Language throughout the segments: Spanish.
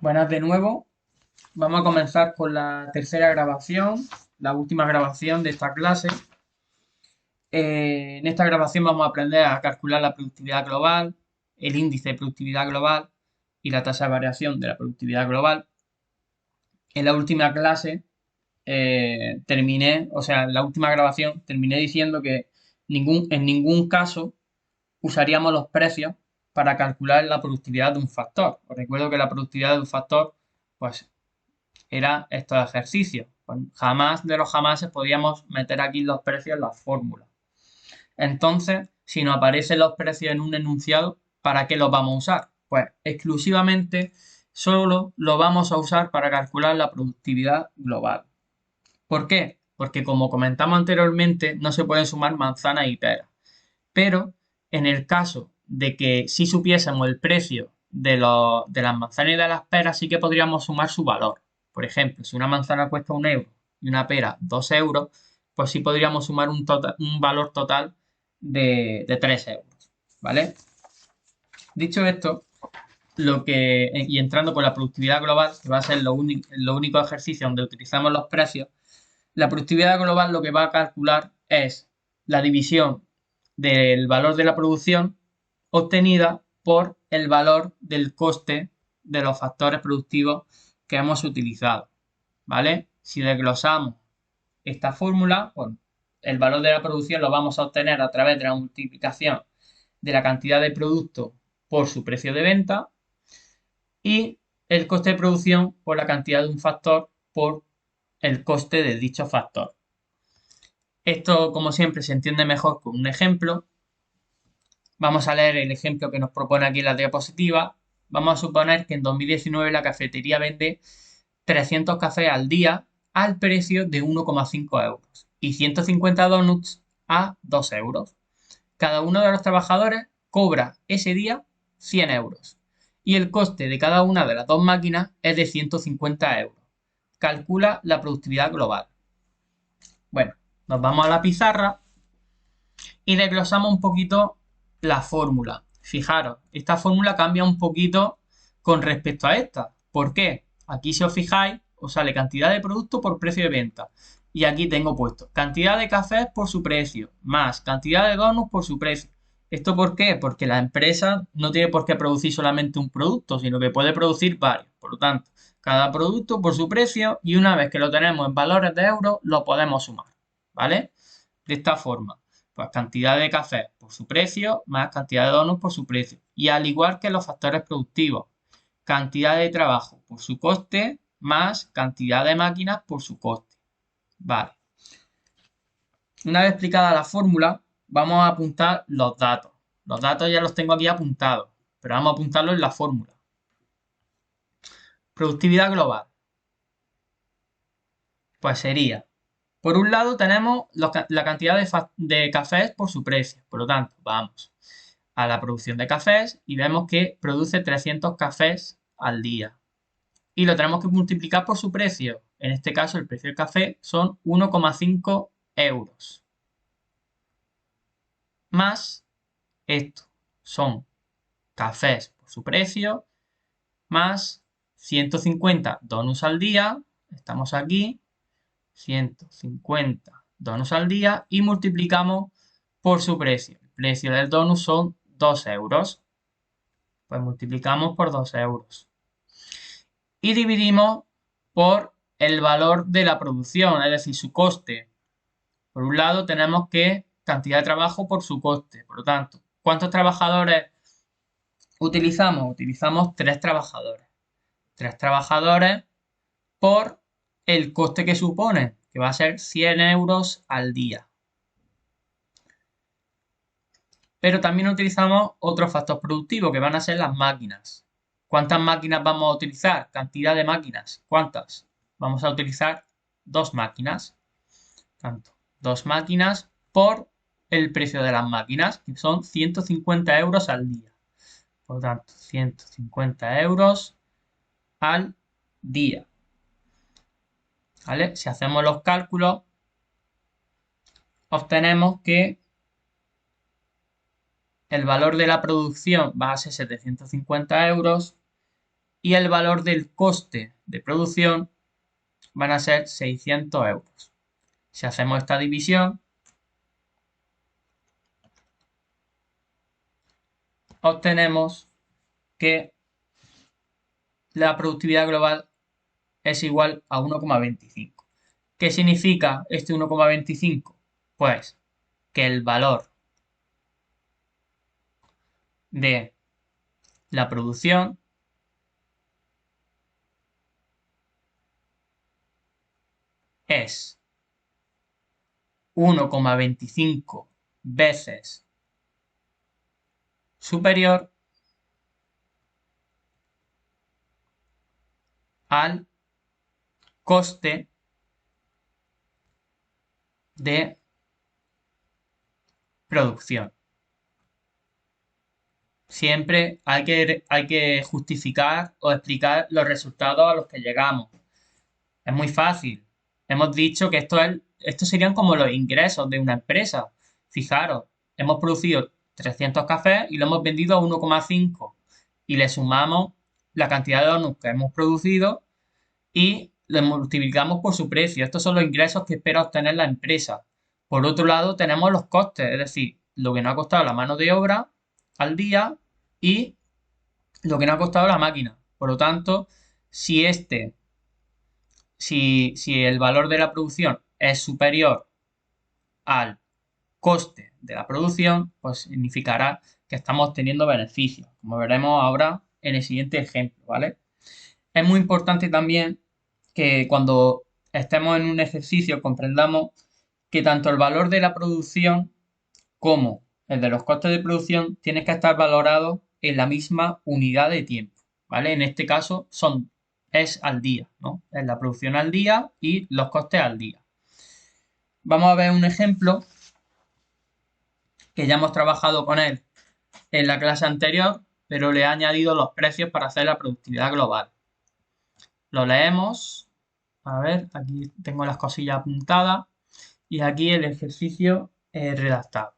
Buenas de nuevo. Vamos a comenzar con la tercera grabación, la última grabación de esta clase. En esta grabación vamos a aprender a calcular la productividad global, el índice de productividad global y la tasa de variación de la productividad global. En la última clase en la última grabación terminé diciendo que en ningún caso usaríamos los precios para calcular la productividad de un factor. Os recuerdo que la productividad de un factor, pues era estos ejercicios. Pues jamás de los jamases podíamos meter aquí los precios en las fórmulas. Entonces, si nos aparecen los precios en un enunciado, ¿para qué los vamos a usar? Pues exclusivamente solo lo vamos a usar para calcular la productividad global. ¿Por qué? Porque como comentamos anteriormente, no se pueden sumar manzanas y peras. Pero en el caso de que si supiésemos el precio de las manzanas y de las peras, sí que podríamos sumar su valor. Por ejemplo, si una manzana cuesta 1 euro y una pera 2 euros, pues sí podríamos sumar un valor total de 3 euros. ¿Vale? Dicho esto, y entrando con la productividad global, que va a ser lo único ejercicio donde utilizamos los precios, la productividad global lo que va a calcular es la división del valor de la producción obtenida por el valor del coste de los factores productivos que hemos utilizado. ¿Vale? Si desglosamos esta fórmula, bueno, el valor de la producción lo vamos a obtener a través de la multiplicación de la cantidad de producto por su precio de venta y el coste de producción por la cantidad de un factor por el coste de dicho factor. Esto, como siempre, se entiende mejor con un ejemplo. Vamos a leer el ejemplo que nos propone aquí en la diapositiva. Vamos a suponer que en 2019 la cafetería vende 300 cafés al día al precio de 1,5 euros y 150 donuts a 2 euros. Cada uno de los trabajadores cobra ese día 100 euros y el coste de cada una de las dos máquinas es de 150 euros. Calcula la productividad global. Bueno, nos vamos a la pizarra y desglosamos un poquito la fórmula. Fijaros, esta fórmula cambia un poquito con respecto a esta. ¿Por qué? Aquí, si os fijáis, os sale cantidad de producto por precio de venta. Y aquí tengo puesto cantidad de cafés por su precio, más cantidad de donuts por su precio. ¿Esto por qué? Porque la empresa no tiene por qué producir solamente un producto, sino que puede producir varios. Por lo tanto, cada producto por su precio y una vez que lo tenemos en valores de euros, lo podemos sumar. ¿Vale? De esta forma. Pues cantidad de café por su precio más cantidad de donuts por su precio. Y al igual que los factores productivos, cantidad de trabajo por su coste más cantidad de máquinas por su coste. Vale. Una vez explicada la fórmula, vamos a apuntar los datos. Los datos ya los tengo aquí apuntados, pero vamos a apuntarlos en la fórmula. Productividad global. Pues sería, por un lado tenemos la cantidad de cafés por su precio. Por lo tanto, vamos a la producción de cafés y vemos que produce 300 cafés al día. Y lo tenemos que multiplicar por su precio. En este caso, el precio del café son 1,5 euros. Más esto son cafés por su precio, más 150 donuts al día. Estamos aquí, 150 donuts al día y multiplicamos por su precio. El precio del donut son 2 euros. Pues multiplicamos por 2 euros. Y dividimos por el valor de la producción, es decir, su coste. Por un lado tenemos que cantidad de trabajo por su coste. Por lo tanto, ¿cuántos trabajadores utilizamos? Utilizamos 3 trabajadores. 3 trabajadores por el coste que supone, que va a ser 100 euros al día. Pero también utilizamos otro factor productivo, que van a ser las máquinas. ¿Cuántas máquinas vamos a utilizar? Cantidad de máquinas. ¿Cuántas? Vamos a utilizar 2 máquinas. Tanto, 2 máquinas por el precio de las máquinas, que son 150 euros al día. Por lo tanto, 150 euros al día. ¿Vale? Si hacemos los cálculos, obtenemos que el valor de la producción va a ser 750 euros y el valor del coste de producción van a ser 600 euros. Si hacemos esta división, obtenemos que la productividad global es igual a 1,25. ¿Qué significa este 1,25? Pues que el valor de la producción es 1,25 veces superior al coste de producción. Siempre hay que justificar o explicar los resultados a los que llegamos. Es muy fácil. Hemos dicho que estos serían como los ingresos de una empresa. Fijaros, hemos producido 300 cafés y lo hemos vendido a 1,5 y le sumamos la cantidad de donuts que hemos producido y lo multiplicamos por su precio. Estos son los ingresos que espera obtener la empresa. Por otro lado, tenemos los costes, es decir, lo que nos ha costado la mano de obra al día y lo que nos ha costado la máquina. Por lo tanto, si el valor de la producción es superior al coste de la producción, pues significará que estamos teniendo beneficios, como veremos ahora en el siguiente ejemplo, ¿vale? Es muy importante también que cuando estemos en un ejercicio comprendamos que tanto el valor de la producción como el de los costes de producción tiene que estar valorado en la misma unidad de tiempo, ¿vale? En este caso es al día, ¿no? Es la producción al día y los costes al día. Vamos a ver un ejemplo que ya hemos trabajado con él en la clase anterior, pero le he añadido los precios para hacer la productividad global. Lo leemos. A ver, aquí tengo las cosillas apuntadas y aquí el ejercicio redactado.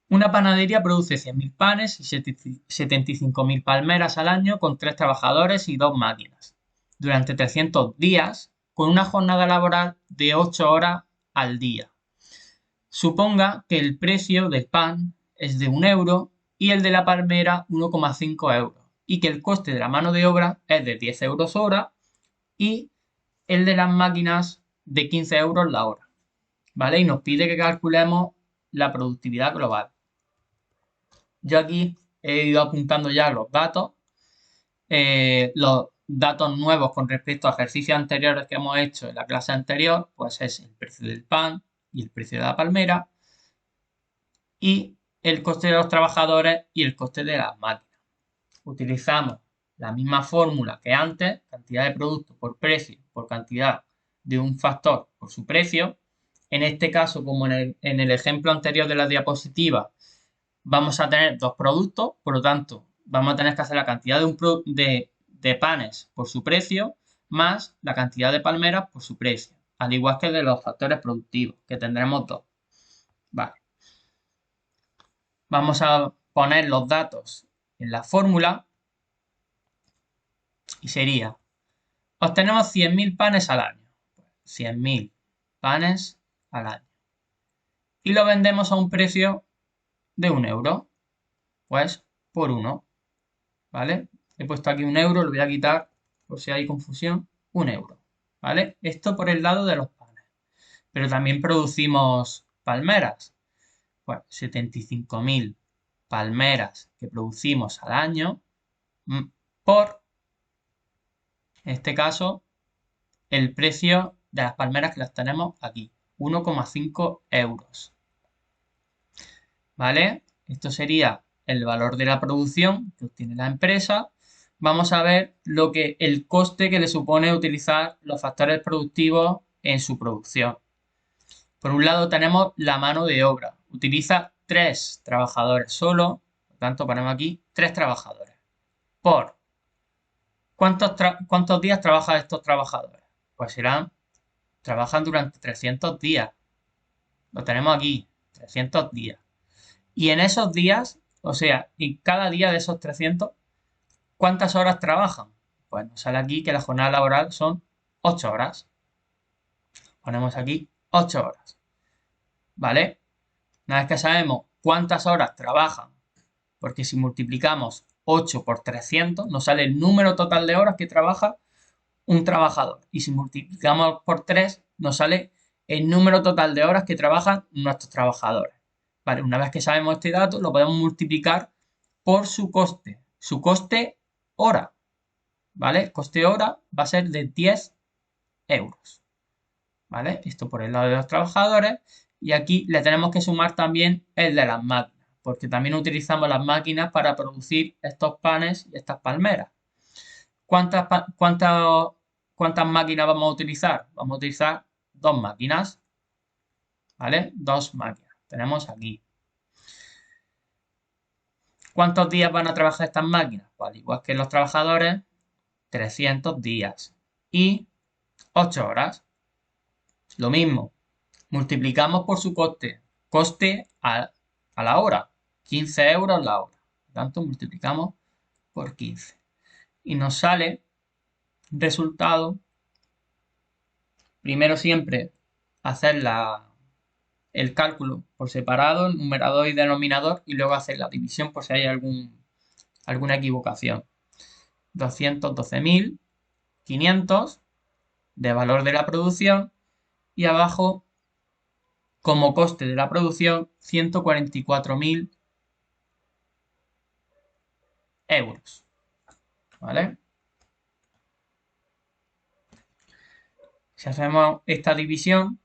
Una panadería produce 100.000 panes y 75.000 palmeras al año con 3 trabajadores y 2 máquinas, durante 300 días, con una jornada laboral de 8 horas al día. Suponga que el precio del pan es de 1 euro y el de la palmera 1,5 euros y que el coste de la mano de obra es de 10 euros hora y el de las máquinas de 15 euros la hora, ¿vale? Y nos pide que calculemos la productividad global. Yo aquí he ido apuntando ya los datos nuevos con respecto a ejercicios anteriores que hemos hecho en la clase anterior, pues es el precio del pan y el precio de la palmera y el coste de los trabajadores y el coste de las máquinas. Utilizamos la misma fórmula que antes, cantidad de producto por precio por cantidad de un factor por su precio. En este caso, como en el ejemplo anterior de la diapositiva, vamos a tener dos productos, por lo tanto, vamos a tener que hacer la cantidad de panes por su precio más la cantidad de palmeras por su precio, al igual que de los factores productivos, que tendremos dos. Vale. Vamos a poner los datos en la fórmula y sería, obtenemos 100.000 panes al año. 100.000 panes al año. Y lo vendemos a un precio de 1 euro. Pues por 1. ¿Vale? He puesto aquí 1 euro, lo voy a quitar por si hay confusión. 1 euro. ¿Vale? Esto por el lado de los panes. Pero también producimos palmeras. Pues 75.000 palmeras que producimos al año por, en este caso, el precio de las palmeras que las tenemos aquí. 1,5 euros. ¿Vale? Esto sería el valor de la producción que obtiene la empresa. Vamos a ver el coste que le supone utilizar los factores productivos en su producción. Por un lado tenemos la mano de obra. Utiliza 3 trabajadores solo, por lo tanto ponemos aquí 3 trabajadores. Por ¿cuántos días trabajan estos trabajadores? Pues trabajan durante 300 días. Lo tenemos aquí, 300 días. Y en esos días, o sea, en cada día de esos 300, ¿Cuántas horas trabajan? Pues nos sale aquí que la jornada laboral son 8 horas. Ponemos aquí 8 horas. ¿Vale? Una vez que sabemos cuántas horas trabajan, porque si multiplicamos 8 por 300, nos sale el número total de horas que trabaja un trabajador. Y si multiplicamos por 3, nos sale el número total de horas que trabajan nuestros trabajadores. Vale, una vez que sabemos este dato, lo podemos multiplicar por su coste. Su coste hora. ¿Vale? Coste hora va a ser de 10 euros. ¿Vale? Esto por el lado de los trabajadores. Y aquí le tenemos que sumar también el de las máquinas, porque también utilizamos las máquinas para producir estos panes y estas palmeras. ¿Cuántas máquinas vamos a utilizar? Vamos a utilizar dos máquinas, ¿vale? Dos máquinas. Tenemos aquí. ¿Cuántos días van a trabajar estas máquinas? Pues al igual que los trabajadores, 300 días y 8 horas. Lo mismo, multiplicamos por su coste. Coste a la hora. 15 euros la hora. Por tanto, multiplicamos por 15. Y nos sale resultado. Primero siempre hacer el cálculo por separado, numerador y denominador, y luego hacer la división por si hay alguna equivocación. 212.500 de valor de la producción y abajo, como coste de la producción, 144.000 euros. ¿Vale? Si hacemos esta división,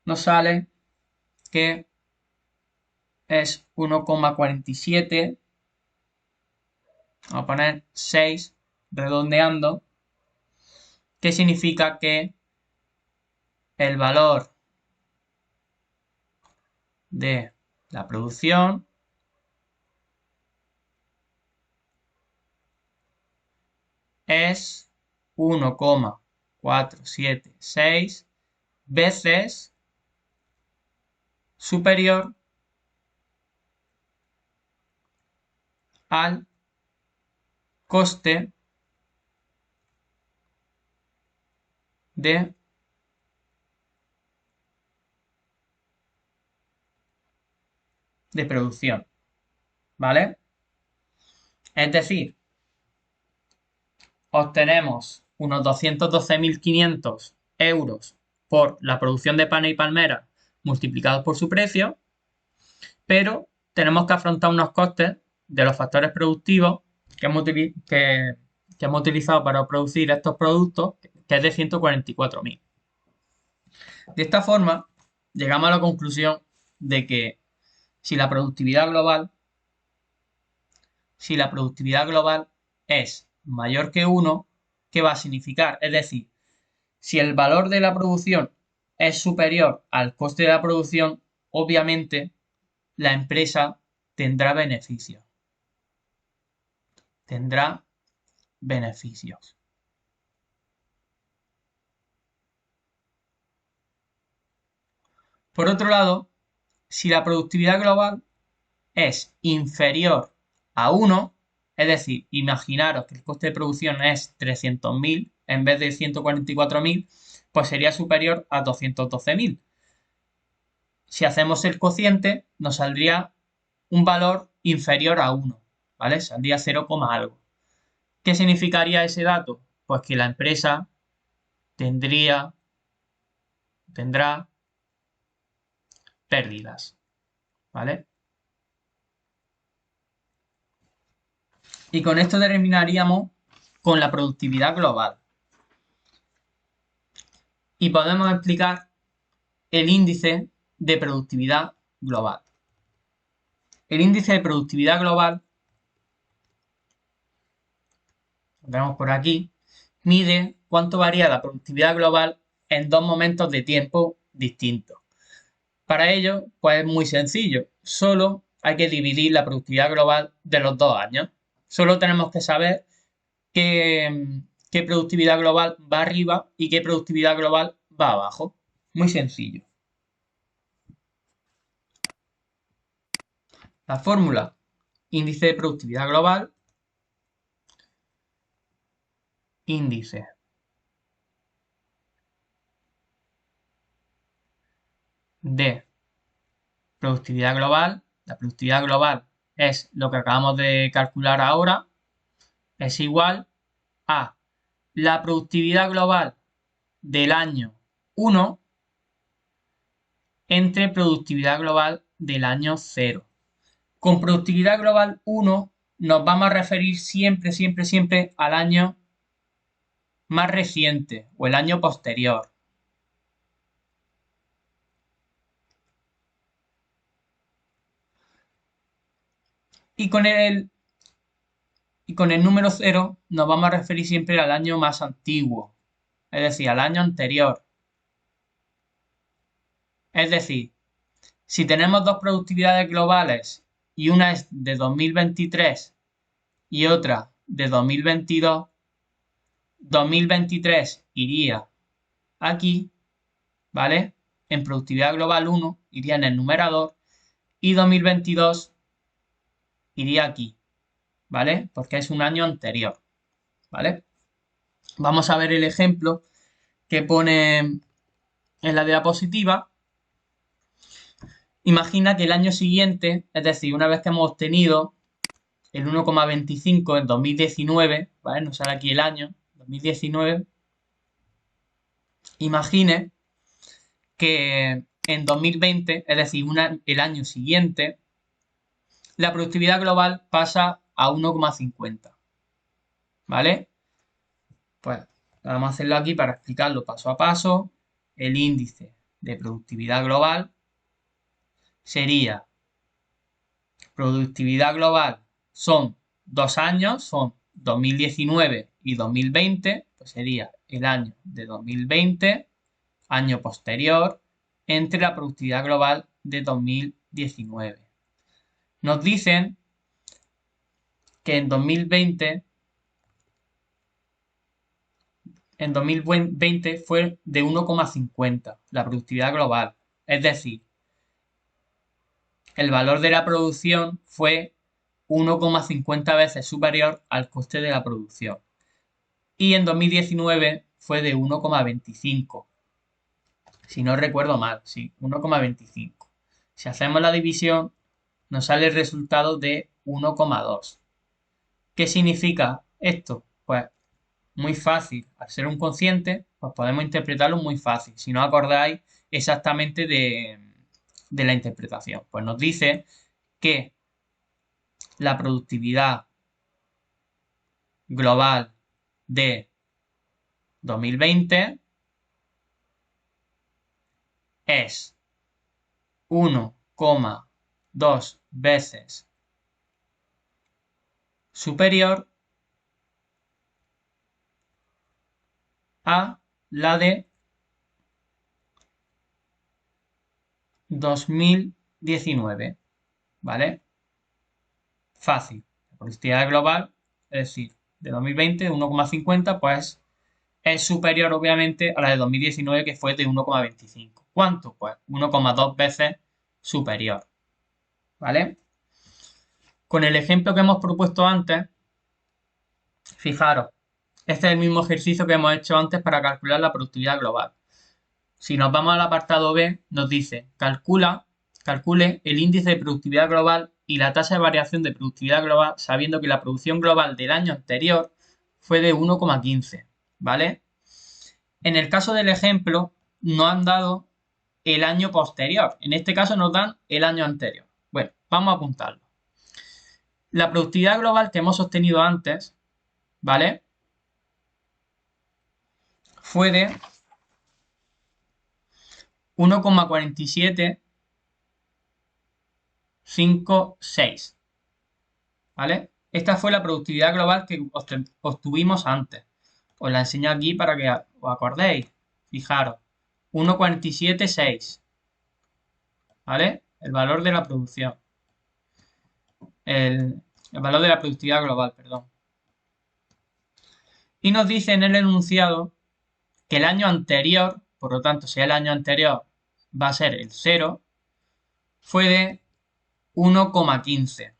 nos sale que es 1,47. Vamos a poner 6 redondeando, que significa que el valor de la producción es 1,476 veces superior al coste de producción, ¿vale? Es decir, obtenemos unos 212.500 euros por la producción de panes y palmeras multiplicados por su precio, pero tenemos que afrontar unos costes de los factores productivos que hemos utilizado para producir estos productos, que es de 144.000. De esta forma, llegamos a la conclusión de que si la productividad global es mayor que 1, ¿qué va a significar? Es decir, si el valor de la producción es superior al coste de la producción, obviamente la empresa tendrá beneficios. Tendrá beneficios. Por otro lado, si la productividad global es inferior a 1, es decir, imaginaros que el coste de producción es 300.000 en vez de 144.000, pues sería superior a 212.000. Si hacemos el cociente, nos saldría un valor inferior a 1, ¿vale? Saldría 0, algo. ¿Qué significaría ese dato? Pues que la empresa tendrá pérdidas, ¿vale? Y con esto terminaríamos con la productividad global. Y podemos explicar el índice de productividad global. El índice de productividad global, lo tenemos por aquí, mide cuánto varía la productividad global en dos momentos de tiempo distintos. Para ello, pues es muy sencillo. Solo hay que dividir la productividad global de los 2 años. Solo tenemos que saber qué productividad global va arriba y qué productividad global va abajo. Muy sencillo. La fórmula índice de productividad global índice de productividad global. La productividad global es lo que acabamos de calcular ahora, es igual a la productividad global del año 1 entre productividad global del año 0. Con productividad global 1 nos vamos a referir siempre, siempre, siempre al año más reciente o el año posterior. Y con el número 0 nos vamos a referir siempre al año más antiguo, es decir, al año anterior. Es decir, si tenemos dos productividades globales y una es de 2023 y otra de 2022, 2023 iría aquí, ¿vale? En productividad global 1 iría en el numerador y 2022 iría aquí, ¿vale? Porque es un año anterior, ¿vale? Vamos a ver el ejemplo que pone en la diapositiva. Imagina que el año siguiente, es decir, una vez que hemos obtenido el 1,25 en 2019, ¿vale? Nos sale aquí el año, 2019. Imagine que en 2020, es decir, el año siguiente, la productividad global pasa a 1,50, ¿vale? Pues vamos a hacerlo aquí para explicarlo paso a paso. El índice de productividad global sería productividad global son 2 años, son 2019 y 2020, pues sería el año de 2020, año posterior, entre la productividad global de 2019. Nos dicen que en 2020 fue de 1,50 la productividad global. Es decir, el valor de la producción fue 1,50 veces superior al coste de la producción. Y en 2019 fue de 1,25. Si no recuerdo mal, sí, 1,25. Si hacemos la división, nos sale el resultado de 1,2. ¿Qué significa esto? Pues muy fácil. Al ser un cociente, pues podemos interpretarlo muy fácil. Si no acordáis exactamente de la interpretación, pues nos dice que la productividad global de 2020 es 1,2 veces superior a la de 2019, ¿vale? Fácil. La productividad global, es decir, de 2020, 1,50, pues es superior obviamente a la de 2019 que fue de 1,25. ¿Cuánto? Pues 1,2 veces superior, ¿vale? Con el ejemplo que hemos propuesto antes, fijaros, este es el mismo ejercicio que hemos hecho antes para calcular la productividad global. Si nos vamos al apartado B, nos dice, calcule el índice de productividad global y la tasa de variación de productividad global sabiendo que la producción global del año anterior fue de 1,15, ¿vale? En el caso del ejemplo, nos han dado el año posterior. En este caso nos dan el año anterior. Bueno, vamos a apuntarlo. La productividad global que hemos obtenido antes, ¿vale? Fue de 1,4756, ¿vale? Esta fue la productividad global que obtuvimos antes. Os la enseño aquí para que os acordéis. Fijaros, 1,476, ¿vale? El valor de la producción. El valor de la productividad global, perdón. Y nos dice en el enunciado que el año anterior, por lo tanto, si el año anterior va a ser el 0, fue de 1,15.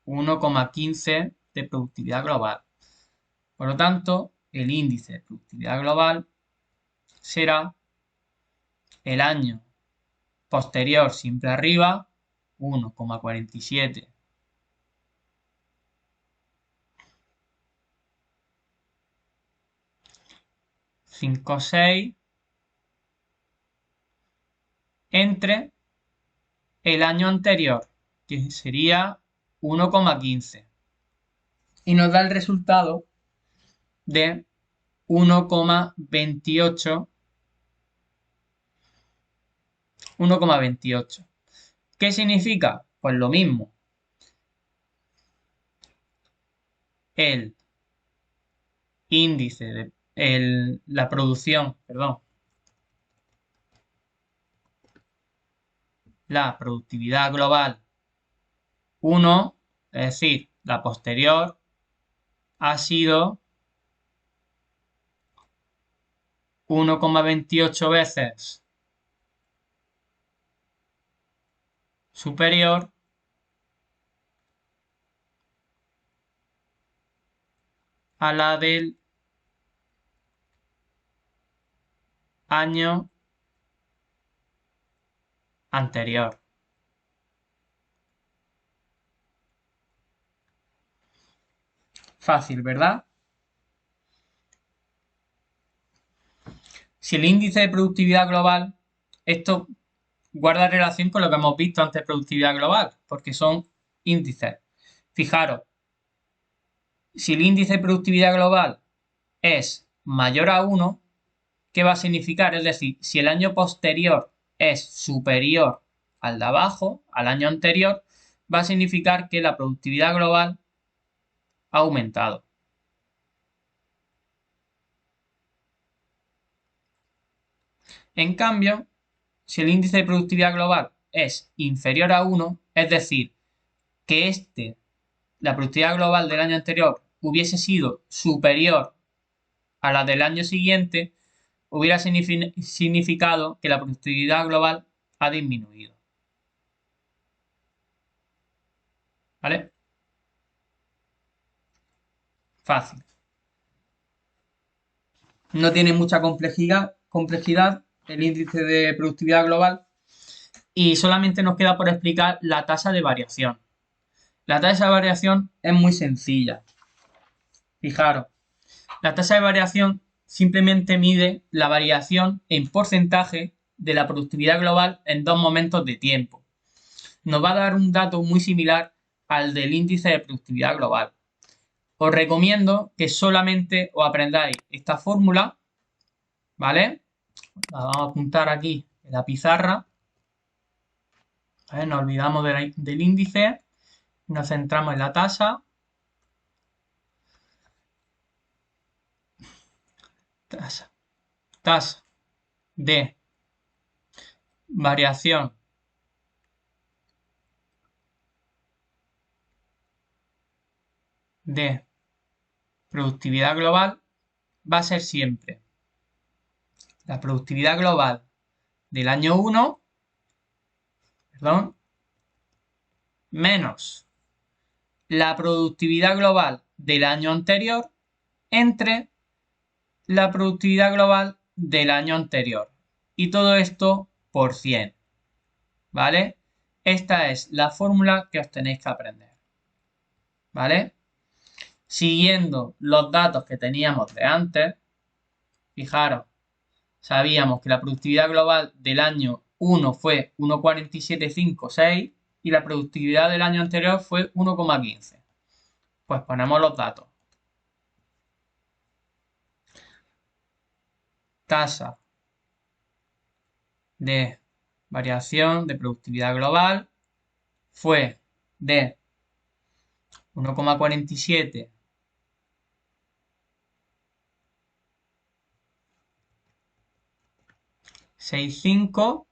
1,15 de productividad global. Por lo tanto, el índice de productividad global será el año posterior siempre arriba, 1,47. 56 entre el año anterior, que sería 1,15. Y nos da el resultado de 1,28. 1,28. ¿Qué significa? Pues lo mismo. El índice de la producción, perdón, la productividad global 1, es decir, la posterior, ha sido 1,28 veces superior a la del año anterior. Fácil, ¿verdad? Si el índice de productividad global, esto guarda relación con lo que hemos visto antes de productividad global, porque son índices. Fijaros, si el índice de productividad global es mayor a 1, ¿qué va a significar? Es decir, si el año posterior es superior al de abajo, al año anterior, va a significar que la productividad global ha aumentado. En cambio, si el índice de productividad global es inferior a 1, es decir, que la productividad global del año anterior hubiese sido superior a la del año siguiente, hubiera significado que la productividad global ha disminuido. ¿Vale? Fácil. No tiene mucha complejidad el índice de productividad global y solamente nos queda por explicar la tasa de variación. La tasa de variación es muy sencilla. Fijaros, la tasa de variación simplemente mide la variación en porcentaje de la productividad global en dos momentos de tiempo. Nos va a dar un dato muy similar al del índice de productividad global. Os recomiendo que solamente os aprendáis esta fórmula, ¿vale? La vamos a apuntar aquí en la pizarra. ¿Vale? Nos olvidamos del índice, nos centramos en la tasa. Tasa de variación de productividad global va a ser siempre la productividad global del año 1, perdón, menos la productividad global del año anterior entre la productividad global del año anterior. Y todo esto por 100. ¿Vale? Esta es la fórmula que os tenéis que aprender. ¿Vale? Siguiendo los datos que teníamos de antes, fijaros, sabíamos que la productividad global del año 1 fue 1,4756 y la productividad del año anterior fue 1,15. Pues ponemos los datos. Tasa de variación de productividad global fue de 1,47 65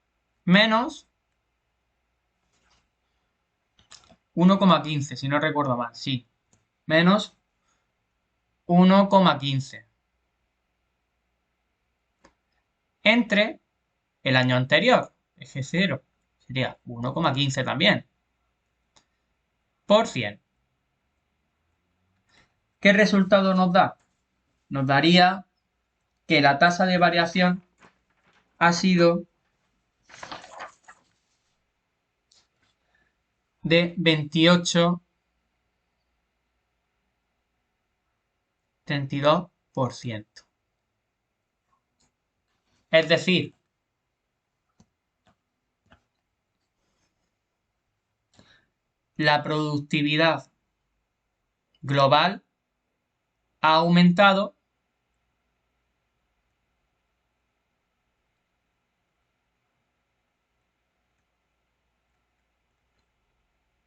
menos 1,15, si no recuerdo mal, sí, menos 1,15 entre el año anterior, eje 0, sería 1,15 también, por 100. ¿Qué resultado nos da? nos daría que la tasa de variación ha sido de 28,32%. Es decir, la productividad global ha aumentado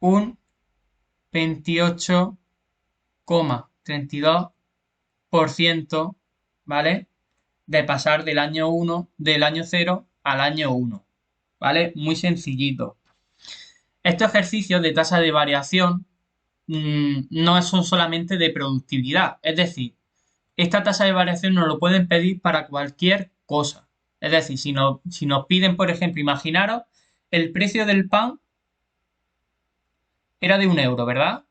un 28,32%, ¿vale? De pasar del año cero al año 1, ¿vale? Muy sencillito. Estos ejercicios de tasa de variación no son solamente de productividad, es decir, esta tasa de variación nos lo pueden pedir para cualquier cosa. Es decir, si nos piden, por ejemplo, imaginaros, el precio del pan era de 1 euro, ¿verdad?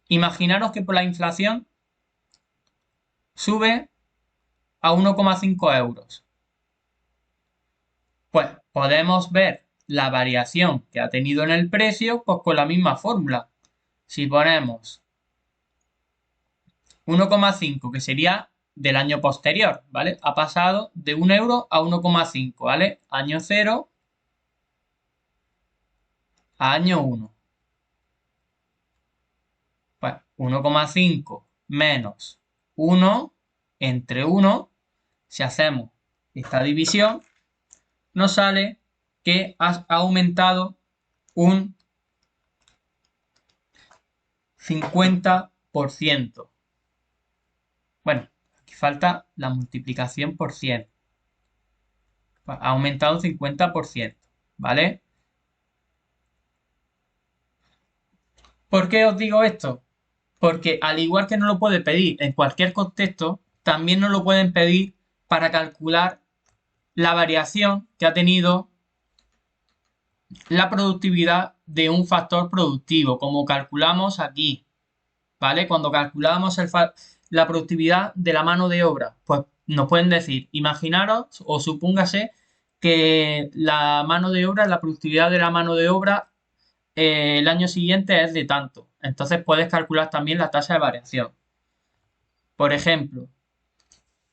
Imaginaros que por la inflación sube a 1,5 euros. Pues podemos ver la variación que ha tenido en el precio pues con la misma fórmula. Si ponemos 1,5, que sería del año posterior, ¿vale? Ha pasado de 1 euro a 1,5, ¿vale? Año 0 a año 1. Pues 1,5 menos 1 entre 1, si hacemos esta división, nos sale que ha aumentado un 50%. Bueno, aquí falta la multiplicación por 100. Pues ha aumentado un 50%, ¿vale? ¿Por qué os digo esto? Porque al igual que no lo puede pedir en cualquier contexto, también nos lo pueden pedir para calcular la variación que ha tenido la productividad de un factor productivo, como calculamos aquí, ¿vale? Cuando calculamos la productividad de la mano de obra, pues nos pueden decir, imaginaros o supóngase que la mano de obra, la productividad de la mano de obra el año siguiente es de tanto. Entonces puedes calcular también la tasa de variación. Por ejemplo,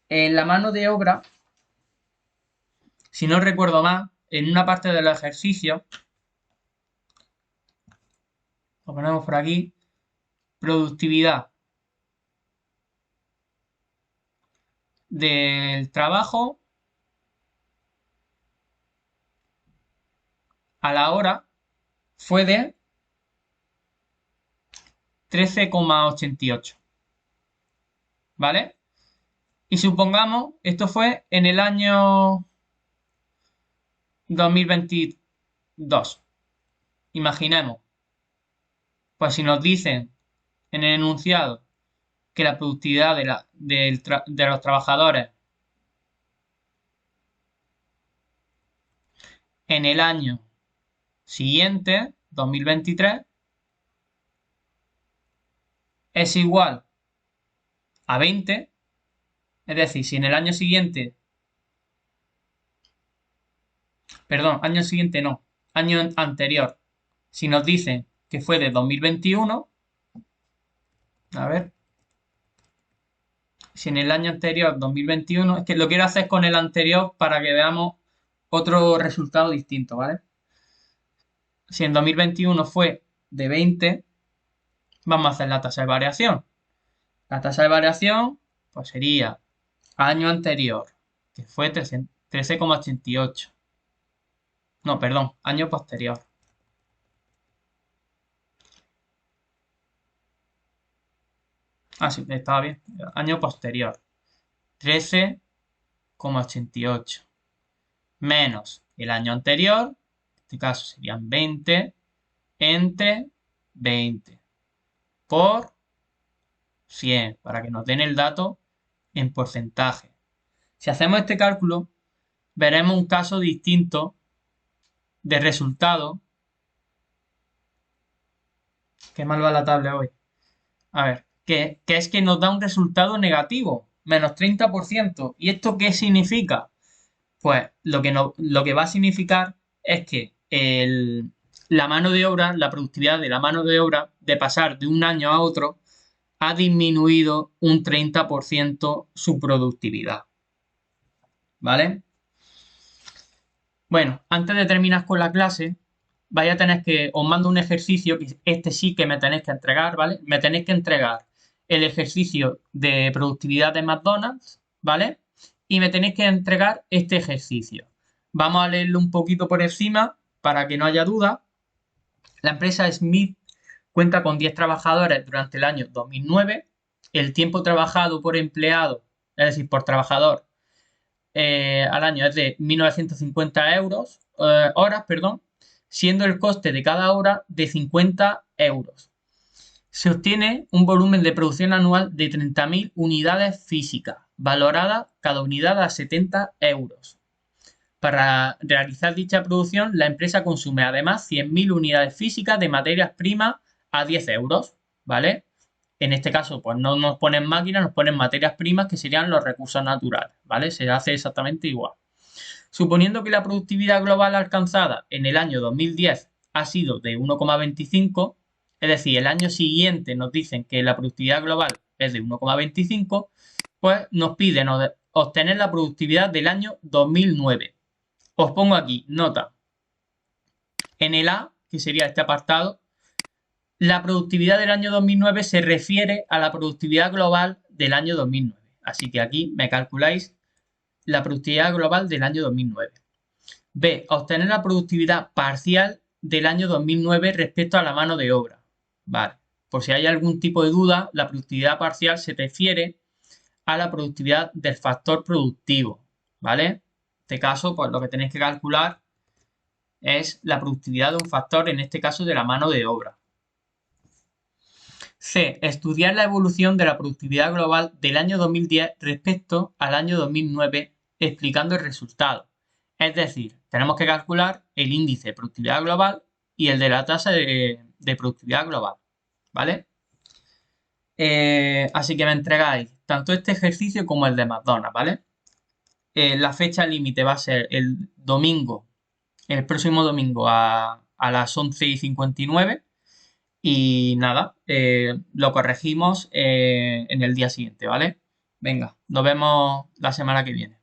en la mano de obra, si no recuerdo mal, en una parte del ejercicio, lo ponemos por aquí, productividad del trabajo a la hora fue de 13,88, ¿vale? Y supongamos, esto fue en el año 2022. Imaginemos, pues si nos dicen en el enunciado que la productividad de los trabajadores en el año siguiente, 2023, es igual a 20, es decir, si en el año siguiente, perdón, año siguiente no, año anterior, si nos dicen que fue de 2021, a ver, si en el año anterior, 2021, es que lo quiero hacer con el anterior para que veamos otro resultado distinto, ¿vale? Si en 2021 fue de 20, vamos a hacer la tasa de variación. La tasa de variación, pues sería año anterior, que fue 13,88. No, perdón, año posterior. Ah, sí, estaba bien. Año posterior. 13,88. Menos el año anterior, en este caso serían 20, entre 20 por 100, para que nos den el dato en porcentaje. Si hacemos este cálculo, veremos un caso distinto de resultado. Qué mal va la tabla hoy. A ver, que es que nos da un resultado negativo, menos 30%. ¿Y esto qué significa? Pues lo que va a significar es que la mano de obra, la productividad de la mano de obra, de pasar de un año a otro, ha disminuido un 30% su productividad. ¿Vale? Bueno, antes de terminar con la clase, vais a tener que, os mando un ejercicio, que este sí que me tenéis que entregar, ¿vale? Me tenéis que entregar el ejercicio de productividad de McDonald's, ¿vale? Y me tenéis que entregar este ejercicio. Vamos a leerlo un poquito por encima para que no haya duda. La empresa Smith cuenta con 10 trabajadores durante el año 2009. El tiempo trabajado por empleado, es decir, por trabajador, al año es de 1.950 horas, perdón, siendo el coste de cada hora de 50 euros. Se obtiene un volumen de producción anual de 30.000 unidades físicas, valorada cada unidad a 70 euros. Para realizar dicha producción, la empresa consume además 100.000 unidades físicas de materias primas a 10 euros, ¿vale? En este caso, pues no nos ponen máquinas, nos ponen materias primas que serían los recursos naturales, ¿vale? Se hace exactamente igual. Suponiendo que la productividad global alcanzada en el año 2010 ha sido de 1,25, es decir, el año siguiente nos dicen que la productividad global es de 1,25, pues nos piden obtener la productividad del año 2009. Os pongo aquí, nota. En el A, que sería este apartado, la productividad del año 2009 se refiere a la productividad global del año 2009. Así que aquí me calculáis la productividad global del año 2009. B. Obtener la productividad parcial del año 2009 respecto a la mano de obra. Vale. Por si hay algún tipo de duda, la productividad parcial se refiere a la productividad del factor productivo. ¿Vale? En este caso, pues lo que tenéis que calcular es la productividad de un factor, en este caso de la mano de obra. C. Estudiar la evolución de la productividad global del año 2010 respecto al año 2009, explicando el resultado. Es decir, tenemos que calcular el índice de productividad global y el de la tasa de productividad global. ¿Vale? Así que me entregáis tanto este ejercicio como el de McDonald's, ¿vale? La fecha límite va a ser el próximo domingo a las 11:59. Y nada, lo corregimos en el día siguiente, ¿vale? Venga, nos vemos la semana que viene.